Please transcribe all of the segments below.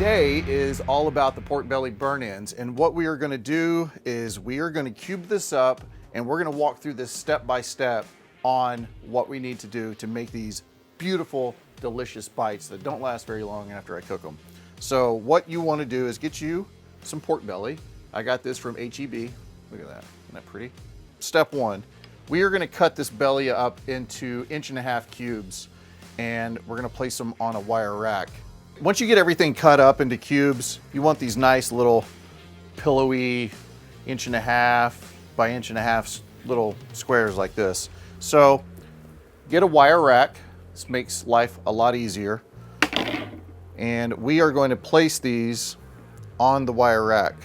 today is all about the pork belly burn-ins, and what we are going to do is we are going to cube this up and we're going to walk through this step by step on what we need to do to make these beautiful, delicious bites that don't last very long after I cook them. So what you want to do is get you some pork belly. I got this from H-E-B. Look at that, isn't that pretty? Step one, we are going to cut this belly up into 1.5 inch cubes, and we're going to place them on a wire rack. Once you get everything cut up into cubes, you want these nice little pillowy 1.5 inch by 1.5 inch little squares like this. So get a wire rack. This makes life a lot easier. And we are going to place these on the wire rack.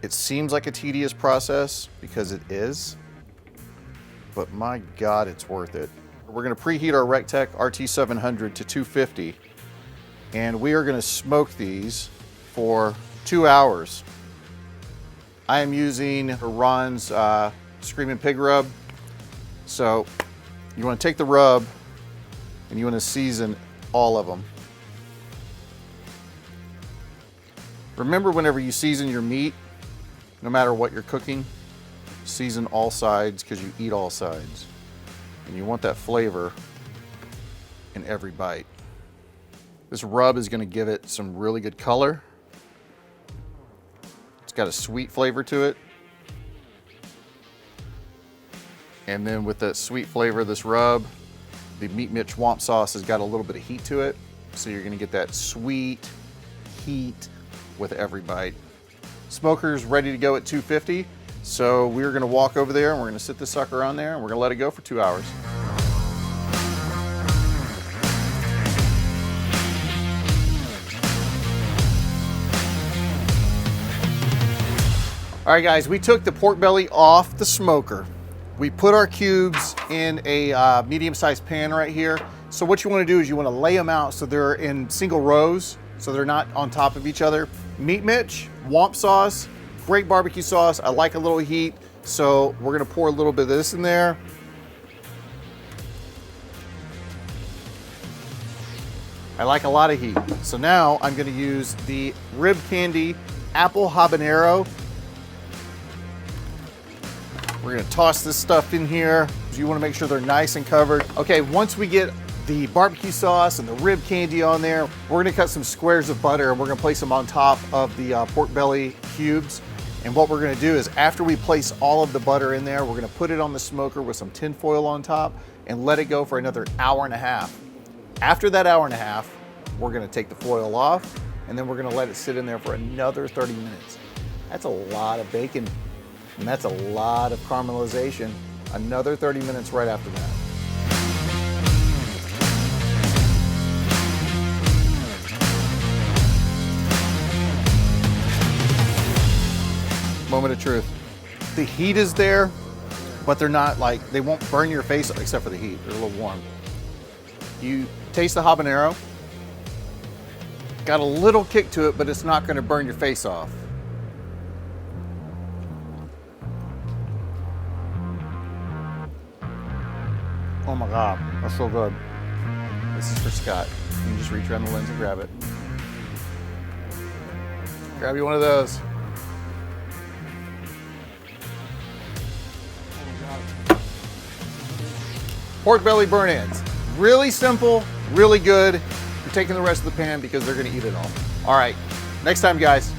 It seems like a tedious process because it is, but my God, it's worth it. We're going to preheat our recteq rt-700 to 250. And we are going to smoke these for 2 hours. I am using Ron's Screaming Pig rub. So you want to take the rub and you want to season all of them. Remember, whenever you season your meat, no matter what you're cooking, season all sides because you eat all sides. And you want that flavor in every bite. This rub is going to give it some really good color. It's got a sweet flavor to it. And then with that sweet flavor of this rub, the Meat Mitch Womp sauce has got a little bit of heat to it. So you're going to get that sweet heat with every bite. Smoker's ready to go at 250. So we're going to walk over there and we're going to sit this sucker on there and we're going to let it go for 2 hours. All right, guys, we took the pork belly off the smoker. We put our cubes in a medium-sized pan right here. So what you want to do is you want to lay them out so they're in single rows, so they're not on top of each other. Meat Mitch, Womp sauce, great barbecue sauce. I like a little heat, so we're going to pour a little bit of this in there. I like a lot of heat. So now I'm going to use the Rib Candy Apple Habanero. We're gonna toss this stuff in here. You wanna make sure they're nice and covered. Okay, once we get the barbecue sauce and the rib candy on there, we're gonna cut some squares of butter and we're gonna place them on top of the pork belly cubes. And what we're gonna do is after we place all of the butter in there, we're gonna put it on the smoker with some tin foil on top and let it go for another 1.5 hours. After that 1.5 hours, we're gonna take the foil off and then we're gonna let it sit in there for another 30 minutes. That's a lot of bacon. And that's a lot of caramelization. Another 30 minutes right after that. Moment of truth. The heat is there, but they're not like, they won't burn your face except for the heat. They're a little warm. You taste the habanero. Got a little kick to it, but it's not going to burn your face off. Oh my God, that's so good. This is for Scott. You can just reach around the lens and grab it. Grab you one of those. Pork belly burn-ins. Really simple, really good. You're taking the rest of the pan because they're gonna eat it all. All right, next time, guys.